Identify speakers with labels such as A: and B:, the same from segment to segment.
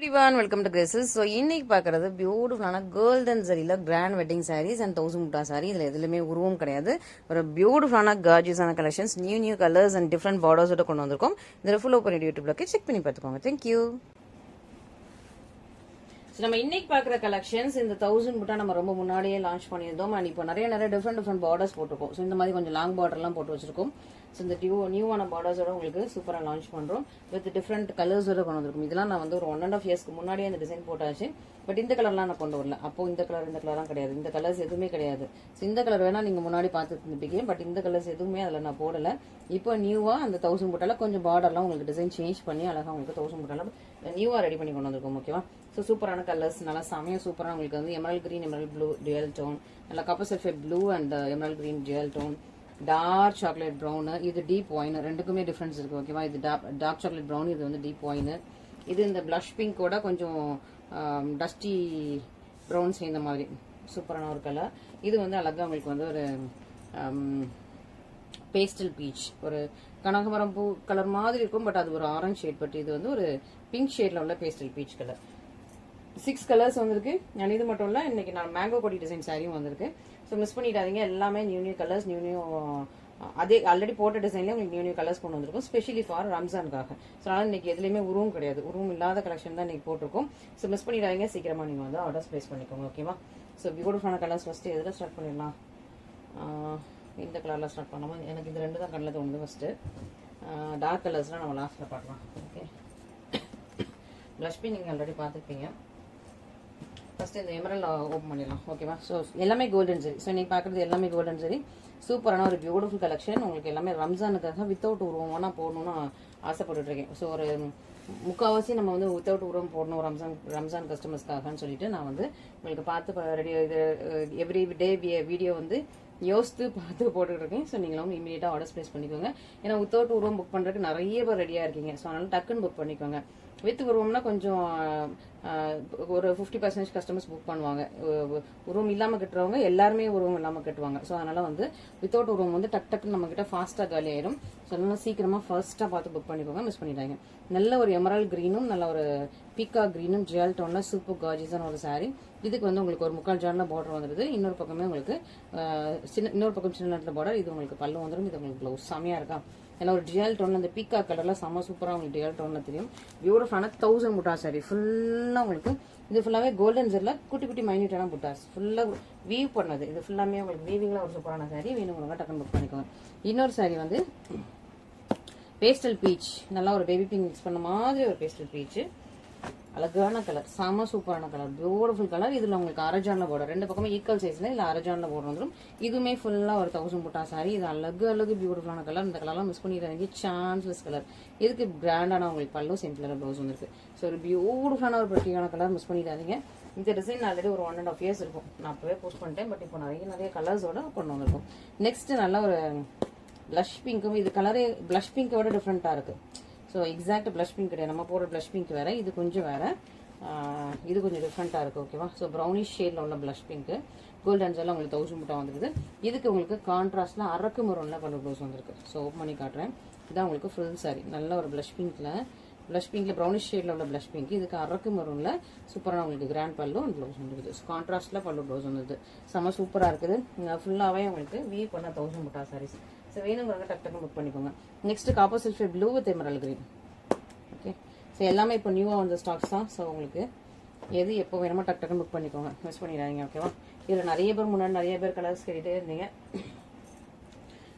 A: Everyone, welcome to Graces. So, இன்னைக்கு பார்க்கறது பியூட்டிஃபுல்லான கோல்டன் சரியில் கிராண்ட் வெட்டிங் சாரீஸ் அண்ட் 1000 முட்டா சாரி. இதில் எதுலையுமே உருவம் கிடையாது. ஒரு பியூட்டிஃபுல்லான கார்ஜியஸான collections, new colours and different பார்டர்ஸோட கொண்டு வந்திருக்கோம். இதில் ஃபுல் ஓப்பன் யூடியூப்ல செக் பண்ணி பார்த்துக்கோங்க. தேங்க்யூ. நம்ம இன்னைக்கு பார்க்குற கலெக்ஷன்ஸ் இந்த 1000 முட்டா நம்ம ரொம்ப முன்னாடியே லான்ச் பண்ணியிருந்தோம். அண்ட் இப்போ நிறைய டிஃப்ரெண்ட் பார்டர்ஸ் போட்டிருக்கோம். ஸோ இந்த மாதிரி கொஞ்சம் லாங் பார்டர்லாம் போட்டு வச்சிருக்கோம். ஸோ இந்த நியூவான பார்டர்ஸோட உங்களுக்கு சூப்பராக லான்ச் பண்ணுறோம். வித் டிஃப்ரெண்ட் கலர்ஸோட கொண்டு வந்திருக்கும். இதெல்லாம் நான் வந்து ஒரு 1.5 இயர்ஸ்க்கு முன்னாடியே அந்த டிசைன் போட்டாச்சு. பட் இந்த கலர்லாம் நான் கொண்டு வரல. அப்போ இந்த கலர்லாம் கிடையாது. இந்த கலர்ஸ் எதுவுமே கிடையாது. ஸோ இந்த கலர் வேணா நீங்க முன்னாடி பார்த்துருப்பீங்க. பட் இந்த கலர்ஸ் எதுவுமே அதில் நான் போடல. இப்போ நியூவா அந்த 1000 முட்டால கொஞ்சம் பார்டர்லாம் உங்களுக்கு டிசைன் சேஞ்ச் பண்ணி அழகா உங்களுக்கு 1000 முட்டால நியூவா ரெடி பண்ணி கொண்டு வந்திருக்கோம். ஓகேவா? ஸோ சூப்பரான கலர்ஸ், நல்லா செமையா சூப்பராக உங்களுக்கு வந்து emerald green, emerald blue dual tone, நல்லா copper sulphate blue and emerald green dual tone, dark chocolate brown, இது டீப் ஒயின். ரெண்டுக்குமே டிஃபரன்ஸ் இருக்கு. ஓகேவா? இது டார்க் சாக்லேட் ப்ரௌன், இது வந்து டீப் ஒயின். இது இந்த பிளஷ் பிங்கோட கொஞ்சம் டஸ்டி ப்ரௌன் சேர்ந்த மாதிரி சூப்பரான ஒரு கலர். இது வந்து அழகா உங்களுக்கு வந்து ஒரு பேஸ்டல் பீச், ஒரு கனகமரம் பூ கலர் மாதிரி இருக்கும். பட் அது ஒரு ஆரஞ்ச் ஷேட். பட் இது வந்து ஒரு பிங்க் ஷேட்ல உள்ள பேஸ்டல் பீச் கலர். 6 கலர்ஸ் வந்திருக்கு. அண்ட் இது மட்டும் இல்ல, இன்னைக்கு நான் மேங்கோ கொடி டிசைன் சாரியும் வந்திருக்கு. ஸோ மிஸ் பண்ணிடாதீங்க. எல்லாமே நியூ கலர்ஸ், நியூ அதே ஆல்ரெடி போட்ட டிசைன்ல உங்களுக்கு நியூ கலர்ஸ் கொண்டு வந்திருக்கும். Specially for ரம்ஜானுக்காக. ஸோ அதனால இன்னைக்கு எதுலையுமே உருவம் கிடையாது. உருவம் இல்லாத கலெக்ஷன் தான் இன்னைக்கு போட்டிருக்கோம். ஸோ மிஸ் பண்ணிடாதீங்க. சீக்கிரமா நீங்க வந்து ஆர்டர்ஸ் பிளேஸ் பண்ணிக்கோங்க. ஓகேவா? ஸோ பியூட்டிஃபுல்லான கலர்ஸ் ஃபர்ஸ்ட் எதில் ஸ்டார்ட் பண்ணிடலாம்? இந்த கலர்ல ஸ்டார்ட் பண்ணாமல் எனக்கு இந்த ரெண்டு தான் கலர் தோணுது. ஃபர்ஸ்ட் டார்க் கலர்ஸ்லாம் நம்ம லாஸ்ட்ல பார்க்கலாம். ஓகே, பிளஷ் பிங்க் நீங்க ஆல்ரெடி பார்த்துருப்பீங்க. ஃபர்ஸ்ட் இந்த எமரல் ஓப்பன் பண்ணிடலாம். ஓகேவா? ஸோ எல்லாமே கோல்டன் சரி. ஸோ இன்னைக்கு பார்க்குறது எல்லாமே கோல்டன் சரி. சூப்பரான ஒரு பியூட்டிஃபுல் கலெக்ஷன். உங்களுக்கு எல்லாமே ரம்ஜானுக்காக வித்தவுட் உருவம்னா போடணும்னு ஆசைப்பட்டுட்டு இருக்கேன். ஸோ ஒரு முக்கால்வாசி நம்ம வந்து வித்தவுட் உருவம் போடணும் ரம்ஜான் கஸ்டமர்ஸ்க்காகன்னு சொல்லிட்டு நான் வந்து உங்களுக்கு பார்த்து ரெடி இது எவ்ரி டே வீடியோ வந்து யோசித்து பார்த்து போட்டுட்டு இருக்கேன். ஸோ நீங்களும் இமீடியட்டா ஆர்டர்ஸ் பிளேஸ் பண்ணிக்கோங்க. ஏன்னா வித்தவுட் உருவம் புக் பண்றதுக்கு நிறைய பேர் ரெடியா இருக்கீங்க. ஸோ அதனால டக்குன்னு புக் பண்ணிக்கோங்க. வித் உருவம்னா கொஞ்சம் ஒரு 50% கஸ்டமர்ஸ் புக் பண்ணுவாங்க. உருவம் இல்லாம கட்டுறவங்க எல்லாருமே உருவம் இல்லாம கட்டுவாங்க. ஸோ அதனால வந்து வித்தவுட் உருவம் வந்து டக்குன்னு நம்ம கிட்ட ஃபாஸ்டா காலி ஆயிரும். ஸோ அதனால சீக்கிரமா ஃபர்ஸ்டா பார்த்து புக் பண்ணிக்கோங்க. மிஸ் பண்ணிடாங்க. நல்ல ஒரு எமரல் கிரீனும் நல்ல ஒரு பீக்கா கிரீனும் ஜுவல் டோன்ல சூப்பர் கார்ஜியஸான ஒரு சாரி. இதுக்கு வந்து உங்களுக்கு ஒரு முக்கால் ஜான்ல பார்டர் வந்துருது. இன்னொரு பக்கமே உங்களுக்கு இன்னொரு பக்கம் சின்ன நேரத்தில் பார்டர். இது உங்களுக்கு பல்லு வந்துடும். இது உங்களுக்கு ப்ளவுஸ் செமையா இருக்கா? ஏன்னா ஒரு டியல் டோன்ல இந்த பீக்கா கலர்ல செம்ம சூப்பரா உங்களுக்கு டியல் டோன்ல தெரியும். பியூட்டிஃபுல்லான 1000 முட்டா சாரி ஃபுல்லா உங்களுக்கு. இது ஃபுல்லாவே கோல்டன் ஜெர்ல குட்டி குட்டி மைன்யூட்டான புட்டாஸ் ஃபுல்லா வீவ் பண்ணது. இது ஃபுல்லாமே உங்களுக்கு வீவிங்ல ஒரு சூப்பரான சாரி. வேணுங்கிறவங்க டக்குன்னு புக் பண்ணிக்கோங்க. இன்னொரு சாரி வந்து பேஸ்டல் பீச், நல்லா ஒரு பேபி பிங்க் மிக்ஸ் பண்ண மாதிரி ஒரு பேஸ்டல் பீச். அழகான கலர், செம சூப்பரான கலர், பியூட்டிஃபுல் கலர். இதுல உங்களுக்கு அரஜான்ல போர்டர், ரெண்டு பக்கமே ஈக்குவல் சைஸ்ல இல்ல அரஜான்ல போர்டர் வந்துடும். இதுவுமே ஃபுல்லா ஒரு 1000 முட்டா சாரி. இது அழகு பியூட்டிஃபுல்லான கலர். இந்த கலர்லாம் மிஸ் பண்ணிடுறாங்க. Chanceless colour. இதுக்கு பிராண்டான உங்களுக்கு பல்லும் சிம்பிள் கலர் ப்ளவுஸ் வந்துருக்கு. ஸோ ஒரு பியூட்டிஃபுல்லான ஒரு பிரட்டியான கலர். மிஸ் பண்ணிடாதீங்க. இந்த டிசைன் ஆல்ரெடி ஒரு 1.5 இயர்ஸ் இருக்கும். நான் அப்பவே போஸ்ட் பண்ணிட்டேன். பட் இப்போ நிறைய கலர்ஸோட கொண்டு வந்திருக்கும். நெக்ஸ்ட் நல்ல ஒரு பிளஷ் பிங்க்கும். இது கலரே பிளஷ் பிங்கோட டிஃப்ரெண்டா இருக்கு. ஸோ எக்ஸாக்ட் பிளஷ் பிங்க் கிடையாது. நம்ம போடுற பிளஷ் பிங்க் வேற, இது கொஞ்சம் வேற. இது கொஞ்சம் டிஃப்ரெண்டா இருக்கு. ஓகேவா? ஸோ ப்ரௌனிஷ் ஷேட்ல உள்ள பிளஷ் பிங்க் கோல்டன் ஜெல்ல உங்களுக்கு 1000 முட்டா வந்துருது. இதுக்கு உங்களுக்கு கான்ட்ராஸ்ட்ல அரக்கு மரூன்ல பல்லு ப்ளவுஸ் வந்துருக்கு. ஸோ ஓப்பன் பண்ணி காட்டுறேன். இதான் உங்களுக்கு ஃபுல் சாரி. நல்ல ஒரு பிளஷ் பிங்க்ல ப்ரௌனிஷ் ஷேட்ல உள்ள பிளஷ் பிங்க். இதுக்கு அரக்கு மரூன்ல சூப்பரான உங்களுக்கு கிராண்ட் பல்லு அண்ட் ப்ளவுஸ் வந்துருக்குது. கான்ட்ராஸ்ட்ல பல்லு ப்ளவுஸ் வந்துருது. செம்ம சூப்பரா இருக்குது. ஃபுல்லாவே உங்களுக்கு வீவ் பண்ண 1000 முட்டா சாரீஸ். ஸோ வேணுங்கிறவங்க டக்கு புக் பண்ணிக்கோங்க. Next copper sulphate blue with emerald green. Okay, so எல்லாமே இப்போ நியூவாக வந்த ஸ்டாக்ஸ் தான். ஸோ உங்களுக்கு எது எப்போ வேணுமோ டக்குன்னு புக் பண்ணிக்கோங்க. மிஸ் பண்ணிடாதீங்க. ஓகேவா? இதில் நிறைய பேர் முன்னாடி நிறைய பேர் கலர்ஸ் கேட்டுட்டே இருந்தீங்க.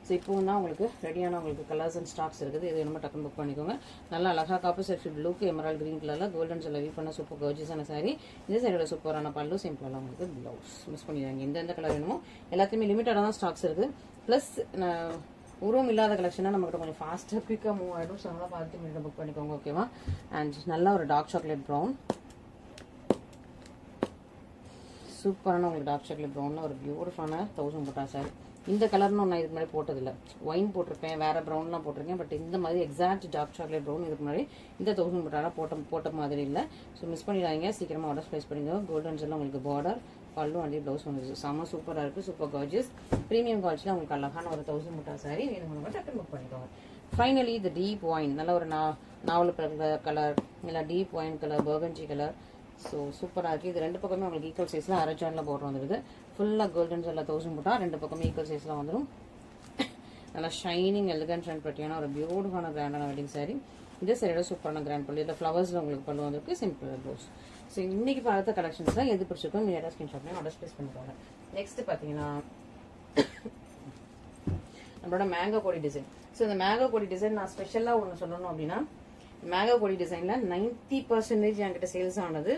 A: ஸோ இப்போ தான் உங்களுக்கு ரெடியான உங்களுக்கு கலர்ஸ் அண்ட் ஸ்டாக்ஸ் இருக்குது. இது வேணுமோ டக்குன்னு புக் பண்ணிக்கோங்க. நல்லா அழகா காப்பர் சில்ஃபேட் ப்ளூக்கு எமரல் கிரீன் கலர்ல கோல்டன் ஜெல்ல வீவ் பண்ண சூப்பர் கர்ஜியஸான சாரி. இந்த சாரியோட சூப்பரான பல்லு, சிம்பிளாக உங்களுக்கு ப்ளவுஸ். மிஸ் பண்ணிடாங்க. எந்தெந்த கலர் வேணுமோ எல்லாத்தையுமே லிமிட்டடாக தான் ஸ்டாக்ஸ் இருக்குது. ப்ளஸ் உருவம் இல்லாத கலெக்ஷனா நமக்கு கொஞ்சம் ஃபாஸ்ட்டாக குயிக்காக மூவ் ஆகிடும். ஸோ அதனால பார்த்து மீண்டும் புக் பண்ணிக்கோங்க. ஓகேவா? அண்ட் நல்ல ஒரு டார்க் சாக்லேட் ப்ரௌன், சூப்பரான உங்களுக்கு டார்க் சாக்லேட் ப்ரௌன்ல ஒரு பியூட்டிஃபுல்லான 1000 முட்டா சாரி. இந்த கலர்னு நான் இதுக்கு முன்னாடி போட்டதில்லை. ஒயின் போட்டிருப்பேன், வேற ப்ரௌன்லாம் போட்டிருக்கேன். பட் இந்த மாதிரி எக்ஸாக்ட் டார்க் சாக்லேட் ப்ரௌன் இதுக்கு முன்னாடி இந்த 1000 முட்டாலாம் போட்ட மாதிரி இல்லை. ஸோ மிஸ் பண்ணிடாதீங்க. சீக்கிரமா ஆர்டர் பிளேஸ் பண்ணிக்கோங்க. கோல்டன் ஜெல்ல உங்களுக்கு பார்டர் பல்லு அண்ட் ப்ளவுஸ் வந்துருச்சு. செம்ம சூப்பராக இருக்கு. சூப்பர் கார்ஜியஸ் பிரீமியம் குவாலிட்டியில் உங்களுக்கு அழகான ஒரு 1000 முட்டா சாரி. வேணுங்க டக்குன்னு புக் பண்ணிக்கோங்க. ஃபைனலி இந்த டீப் ஒயின், நல்ல ஒரு நாவல் கலர் இல்லை deep wine colour, burgundy colour. So சூப்பராக இருக்குது. இது ரெண்டு பக்கமே உங்களுக்கு ஈக்குவல் சைஸில் அரை ஜானில் போடுற வந்துருது. ஃபுல்லாக கோல்டன் ஜெல்லில் 1000 போட்டால் ரெண்டு பக்கமே ஈக்குவல் சைஸில் வந்துடும். நல்லா ஷைனிங் எலிகன்ட் அண்ட் ப்ரெட்டியான ஒரு பியூட்டிஃபுல்லான கிராண்டான வெட்டிங் சாரி. இந்த சாரியோட சூப்பரான கிராண்ட் பல்லு. இதில் ஃப்ளவர்ஸில் உங்களுக்கு பல்லு வந்திருக்கு, சிம்பிள் ப்ளவுஸ். ஸோ இன்னைக்கு பார்த்த கலெக்ஷன்ஸ்லாம் எது பிடிச்சிருக்கோ நீங்கள் ஸ்கிரீன்ஷாட்லையும் ஆர்டர் ப்ளேஸ் பண்ணிக்கோங்க. நெக்ஸ்ட் பார்த்தீங்கன்னா நம்மளோட மேங்கோ கோடி டிசைன். ஸோ இந்த மேங்கோ கோடி டிசைன் நான் ஸ்பெஷலாக ஒன்று சொல்லணும் அப்படின்னா, மேங்கோ கோடி டிசைனில் 90% என்கிட்ட சேல்ஸ் ஆனது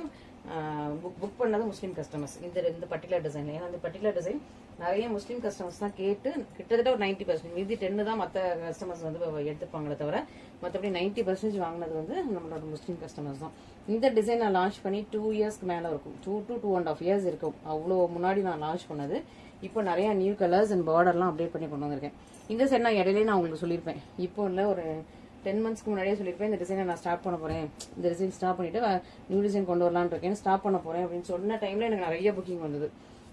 A: புக் பண்ணது முஸ்லீம் கஸ்டமர்ஸ். இந்த பர்டிகுலர் டிசைன். ஏன்னா இந்த பர்டிகுலர் டிசைன் நிறைய முஸ்லீம் கஸ்டமர்ஸ் தான் கேட்டு கிட்டத்தட்ட ஒரு 90%, மீதி 10 தான் மற்ற கஸ்டமர்ஸ் வந்து எடுத்துப்பாங்களே தவிர மற்றபடி 90% வாங்கினது வந்து நம்மளோட முஸ்லீம் கஸ்டமர்ஸ் தான். இந்த டிசைன் நான் லான்ச் பண்ணி 2 இயர்ஸ்க்கு மேலே இருக்கும். 2 to 2.5 years இருக்கும். அவ்வளோ முன்னாடி நான் லான்ச் பண்ணது. இப்போ நிறைய நியூ கலர்ஸ் அண்ட் பார்டர்லாம் அப்டேட் பண்ணி கொண்டு வந்திருக்கேன். இந்த செட் நான் இடையிலே நான் உங்களுக்கு சொல்லியிருப்பேன். இப்போ இல்லை, ஒரு 10 monthsக்கு முன்னாடியே சொல்லியிருப்பேன், இந்த டிசைனை நான் ஸ்டார்ட் பண்ண போறேன், இந்த டிசைன் ஸ்டார்ட் பண்ணிட்டு நியூ டிசைன் கொண்டு வரலான்னு இருக்கேன், ஸ்டார்ட் பண்ண போறேன் அப்படின்னு சொன்ன டைம்ல எனக்கு நிறைய புக்கிங் வந்தது.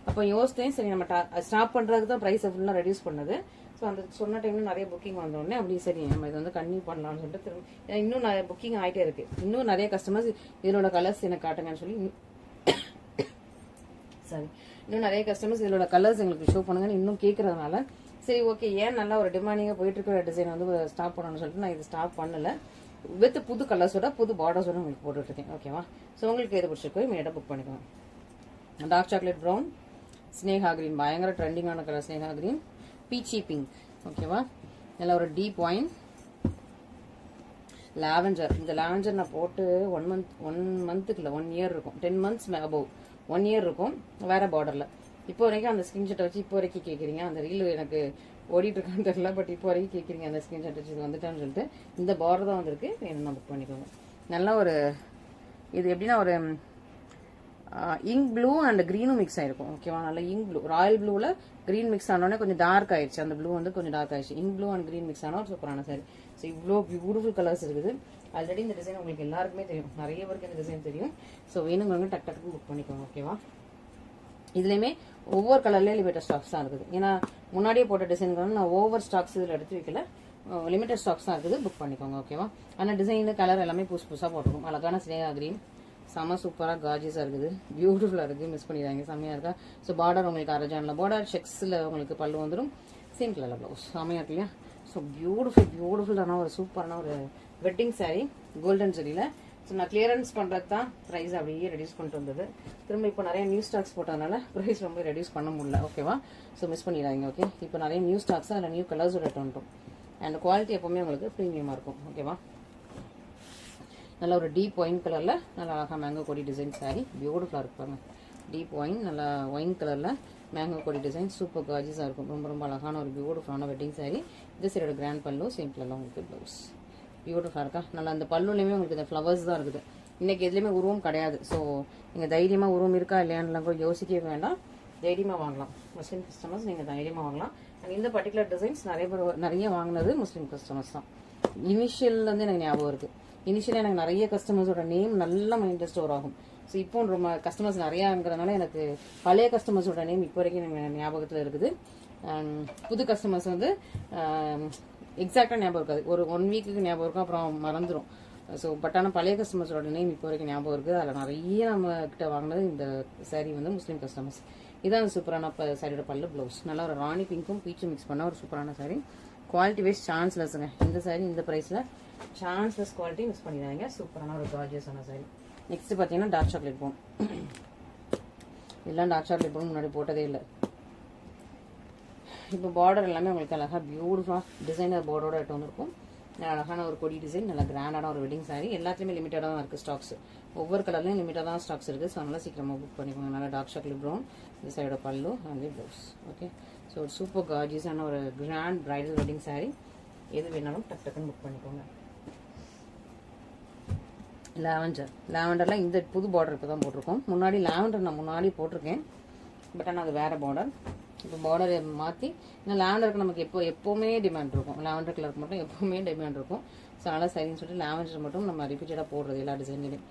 A: அப்போ யோசித்தேன், சரி நம்ம ஸ்டாப் பண்றதுக்கு தான் ப்ரைஸை ஃபுல்லாக ரெடியூஸ் பண்ணது. ஸோ அந்த சொன்ன டைம்ல நிறைய புக்கிங் வந்தோடனே அப்படி சரி நம்ம இதை வந்து கன்டினியூ பண்ணலாம்னு சொல்லிட்டு திரும்ப இன்னும் நிறைய புக்கிங் ஆகிட்டே இருக்கு. இன்னும் நிறைய கஸ்டமர்ஸ் இதோட கலர்ஸ் எனக்கு காட்டுங்கன்னு சொல்லி சாரி இன்னும் நிறைய கஸ்டமர்ஸ் இதோட கலர்ஸ் எங்களுக்கு ஷோ பண்ணுங்கன்னு இன்னும் கேட்கறதுனால சரி ஓகே, ஏன் நல்லா ஒரு டிமாண்டிங்காக போயிட்டு இருக்கிற டிசைன் வந்து ஸ்டாப் பண்ணணும்னு சொல்லிட்டு நான் இது ஸ்டாப் பண்ணல. வித் புது கலர்ஸோட புது பார்டர்ஸோட உங்களுக்கு போட்டுட்டு இருக்கேன். ஓகேவா? ஸோ உங்களுக்கு எது பிடிச்சிருக்கோ இமீடியட்டாக புக் பண்ணிக்கோங்க. Dark chocolate brown, Sneha green, பயங்கர ட்ரெண்டிங்கான colour Sneha green, peachy pink. ஓகேவா? நல்ல ஒரு டீப் ஒயின், லாவெஞ்சர். இந்த லாவெஞ்சர் நான் போட்டு 1 monthக்கு இல்லை 1 year இருக்கும். 10 months அபவ் 1 year இருக்கும். வேற பார்டர்ல. இப்போ வரைக்கும் அந்த ஸ்கிரீன்ஷாட் வச்சு இப்போ வரைக்கும் கேட்குறீங்க. அந்த ரீல் எனக்கு ஓடிட்டு இருக்கான்னு தெரியல, பட் இப்போ வரைக்கும் கேட்குறீங்க அந்த ஸ்கிரீன்ஷாட் வச்சு வந்துட்டான்னு சொல்லிட்டு. இந்த பார்டர் தான் வந்திருக்கு, வேணும்னா புக் பண்ணிக்கோங்க. நல்லா ஒரு இது எப்படின்னா ஒரு இங்க் ப்ளூ அண்ட் கிரீனும் மிக்ஸ் ஆயிருக்கும். ஓகேவா? நல்ல இங்க் ப்ளூ, ராயல் ப்ளூவில் கிரீன் மிக்ஸ் ஆனோடனே கொஞ்சம் டார்க் ஆயிடுச்சு. அந்த ப்ளூ வந்து கொஞ்சம் டார்க் ஆயிடுச்சு. Ink blue and green mix ஆன ஒரு சூப்பரான சாரி. ஸோ இவ்வளோ பியூட்டிஃபுல் கலர்ஸ் இருக்குது. ஆல்ரெடி இந்த டிசைன் உங்களுக்கு எல்லாருக்குமே தெரியும், நிறைய பேருக்கு இந்த டிசைன் தெரியும். ஸோ வேணுங்கிறவங்க டக் டக்குன்னு புக் பண்ணிக்கோங்க. ஓகேவா? இதுலையுமே ஒவ்வொரு கலர்லேயும் லிமிட்டட் ஸ்டாக்ஸ் தான் இருக்குது. ஏன்னா முன்னாடியே போட்ட டிசைன்கள் நான் ஓவர் ஸ்டாக்ஸ் இதில் எடுத்து வைக்கல, லிமிட்டட் ஸ்டாக்ஸ் தான் இருக்குது. புக் பண்ணிக்கோங்க. ஓகேவா? ஆனால் டிசைனு கலர் எல்லாமே புதுசாக போட்டிருக்கும். அழகான ஸ்னேகா கிரீன், செம சூப்பராக கார்ஜியஸாக இருக்குது, பியூட்டிஃபுல்லாக இருக்குது, மிஸ் பண்ணிடுறாங்க, செம்மையாக இருக்கா. ஸோ பார்டர் உங்களுக்கு அரஜானில் பார்டர், செக்ஸில் உங்களுக்கு பல்லு வந்துடும், சேம் கலரில் ப்ளவுஸ், செம்மையாக இருக்கு இல்லையா? ஸோ பியூட்டிஃபுல்லான ஒரு சூப்பரான ஒரு வெட்டிங் சாரீ, கோல்டன் ஜெரியில். ஸோ நான் கிளியரன்ஸ் பண்ணுறது தான் ப்ரைஸ் அப்படியே ரெடியூஸ் பண்ணிட்டு வந்தது. திரும்ப இப்போ நிறைய நியூ ஸ்டாக்ஸ் போட்டதுனால ப்ரைஸ் ரொம்ப ரெடியூஸ் பண்ண முடியல. ஓகேவா? ஸோ மிஸ் பண்ணிடுறாங்க. ஓகே, இப்போ நிறைய நியூ ஸ்டாக்ஸ் அதில் நியூ கலர்ஸோட வந்துட்டோம். அண்ட் குவாலிட்டி எப்போவுமே உங்களுக்கு ப்ரீமியமாக இருக்கும். ஓகேவா? நல்ல ஒரு டீப் ஒயின் கலரில் நல்லா அழகாக மேங்கோ கொடி டிசைன் சாரி, பியூட்டிஃபுல்லாக இருப்பாங்க. டீப் ஒயின், நல்லா ஒயின் கலரில் மேங்கோ கொடி டிசைன், சூப்பர் கார்ஜிஸாக இருக்கும். ரொம்ப ரொம்ப அழகான ஒரு பியூட்டிஃபுல்லான வெட்டிங் சாரி. இது சைடோட கிராண்ட் பல்லு, சேம் கலரில் உங்களுக்கு ப்ளவுஸ், பியூட்டிஃபுல்லாக இருக்கா. நல்லா அந்த பல்லுலையுமே உங்களுக்கு இந்த ஃப்ளவர்ஸ் தான் இருக்குது. இன்றைக்கி எதுலேயுமே உருவம் கிடையாது. ஸோ நீங்கள் தைரியமாக உருவம் இருக்கா இல்லையான்லாம் கூட யோசிக்கவே வேண்டாம், தைரியமாக வாங்கலாம். முஸ்லீம் கஸ்டமர்ஸ் நீங்கள் தைரியமாக வாங்கலாம். அண்ட் இந்த பர்டிகுலர் டிசைன்ஸ் நிறைய வாங்கினது முஸ்லீம் கஸ்டமர்ஸ் தான். இனிஷியல்லேருந்து எனக்கு ஞாபகம் இருக்குது. இனிஷியலாக எனக்கு நிறைய கஸ்டமர்ஸோட நேம் நல்லா மைண்டில் ஸ்டோர் ஆகும். ஸோ இப்போ ரொம்ப கஸ்டமர்ஸ் நிறையாங்கிறதுனால எனக்கு பழைய கஸ்டமர்ஸோட நேம் இப்போ வரைக்கும் எனக்கு ஞாபகத்தில் இருக்குது. புது கஸ்டமர்ஸ் வந்து எக்ஸாக்டாக ஞாபகம் இருக்காது, ஒரு 1 வீக்குக்கு ஞாபகம் இருக்கும், அப்புறம் மறந்துடும். ஸோ பட் ஆனால் பழைய கஸ்டமர்ஸோட நேம் இப்போ வரைக்கும் ஞாபகம் இருக்குது. அதில் நிறைய நம்ம கிட்ட வாங்கினது இந்த சாரீ வந்து முஸ்லீம் கஸ்டமர்ஸ். இதான் சூப்பரான சாரியோட பல்லு, ப்ளவுஸ். நல்லா ஒரு ராணி பிங்க்கும் பீச்சும் மிக்ஸ் பண்ண ஒரு சூப்பரான சாரீ. Quality wise சான்ஸ்லெஸ்ங்க. இந்த சாரீ இந்த ப்ரைஸில் சான்ஸ்லெஸ், குவாலிட்டி மிஸ் பண்ணிடுறாங்க. சூப்பரான ஒரு கார்ஜியஸான சாரீ. நெக்ஸ்ட் பார்த்தீங்கன்னா டார்க் சாக்லேட் ப்ரௌன். இதெல்லாம் டார்க் சாக்லேட் ப்ரௌன் முன்னாடி போட்டதே இல்லை. இப்போ பார்டர் எல்லாமே உங்களுக்கு அழகாக பியூட்டிஃபுல்லாக டிசைனர் பார்டரோட எடுத்து வந்திருக்கும். அழகான ஒரு கொடி டிசைன், நல்லா கிராண்டான ஒரு வெட்டிங் சாரீ. எல்லாத்துலேயுமே லிமிட்டடாக தான் இருக்குது ஸ்டாக்ஸ். ஒவ்வொரு கலர்லையும் லிமிட்டாக தான் ஸ்டாக்ஸ் இருக்குது. ஸோ அதனால் சீக்கிரமாக புக் பண்ணிக்கோங்க. நல்லா டார்க் சாக்லேட் ப்ரௌன், இந்த சைடோட பல்லு அண்ட் ப்ளவுஸ். ஓகே, ஸோ ஒரு சூப்பர் கார்ஜியஸான ஒரு கிராண்ட் பிரைடல் வெட்டிங் சாரீ. எது வேணாலும் டக் டக்குன்னு புக் பண்ணிக்கோங்க. லாவெண்டரில் இந்த புது பார்டர் இப்போ தான் போட்டிருக்கோம். முன்னாடி லாவெண்டர் நான் முன்னாடி போட்டிருக்கேன், பட் ஆனால் அது வேறு பார்டர். இப்போ பார்டர் மாற்றி, ஏன்னா லாவெண்டருக்கு நமக்கு எப்போவுமே டிமாண்ட் இருக்கும். லாவெண்டர் கலருக்கு மட்டும் எப்போவுமே டிமாண்ட் இருக்கும். ஸோ அதனால் சரின்னு சொல்லிட்டு லாவெண்டர் மட்டும் நம்ம ரிப்பீட்டடாக போடுறது எல்லா டிசைன்லையும்.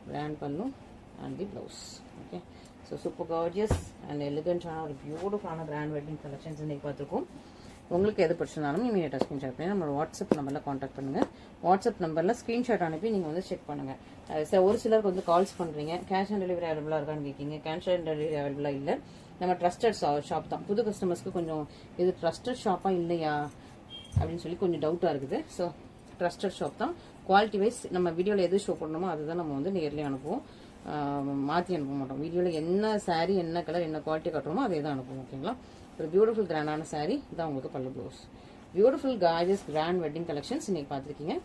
A: Grand pallu and the blouse. Okay, so super gorgeous and எலிகன்ட்டான ஒரு பியூட்டிஃபுல்லான கிராண்ட் வெட்டிங் கலெக்ஷன்ஸ் இன்றைக்கி பார்த்துருக்கோம். உங்களுக்கு எது பிடிச்சிருந்தாலும் இமீடியட்டாக ஸ்க்ரீன்ஷாட் பண்ணி நம்மளோட வாட்ஸ்அப் நம்பரில் காண்டாக்ட் பண்ணுங்கள். வாட்ஸ்அப் நம்பரில் ஸ்க்ரீன்ஷாட் அனுப்பி நீங்கள் வந்து செக் பண்ணுங்கள். ஒரு சிலருக்கு வந்து கால்ஸ் பண்ணுறீங்க, கேஷ் ஆன் டெலிவரி அவைலபிளாக இருக்கான்னு கேட்குறீங்க. கேஷ் ஆன் டெலிவரி அவைலபிளாக இல்லை. நம்ம ட்ரஸ்டட் ஷாப் தான். புது கஸ்டமர்ஸ்க்கு கொஞ்சம் இது ட்ரஸ்டட் ஷாப்பாக இல்லையா அப்படின்னு சொல்லி கொஞ்சம் டவுட்டாக இருக்குது. ஸோ ட்ரஸ்டட் ஷாப் தான். குவாலிட்டி வைஸ் நம்ம வீடியோவில் எது ஷோ பண்ணணுமோ அதுதான் நம்ம வந்து நேர்லேயே அனுப்புவோம், மாற்றி அனுப்ப மாட்டோம். வீடியோவில் என்ன சாரீ என்ன கலர் என்ன குவாலிட்டி கட்டுறோமோ அதே தான் அனுப்புவோம். ஓகேங்களா? ஒரு பியூட்டிஃபுல் கிராண்டான சாரீ தான் உங்களுக்கு பல்லு blouse. Beautiful gorgeous grand wedding collections இன்னைக்கு பார்த்துருக்கீங்க.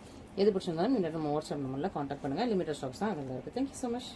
A: எது பிடிச்சிருந்தாலும் இந்த நம்ம வாட்ஸ்அப் நம்பரில் காண்டாக்ட் பண்ணுங்கள். லிமிட்டட் ஸ்டாக்ஸ் தான் அதில் இருக்குது. Thank you so much.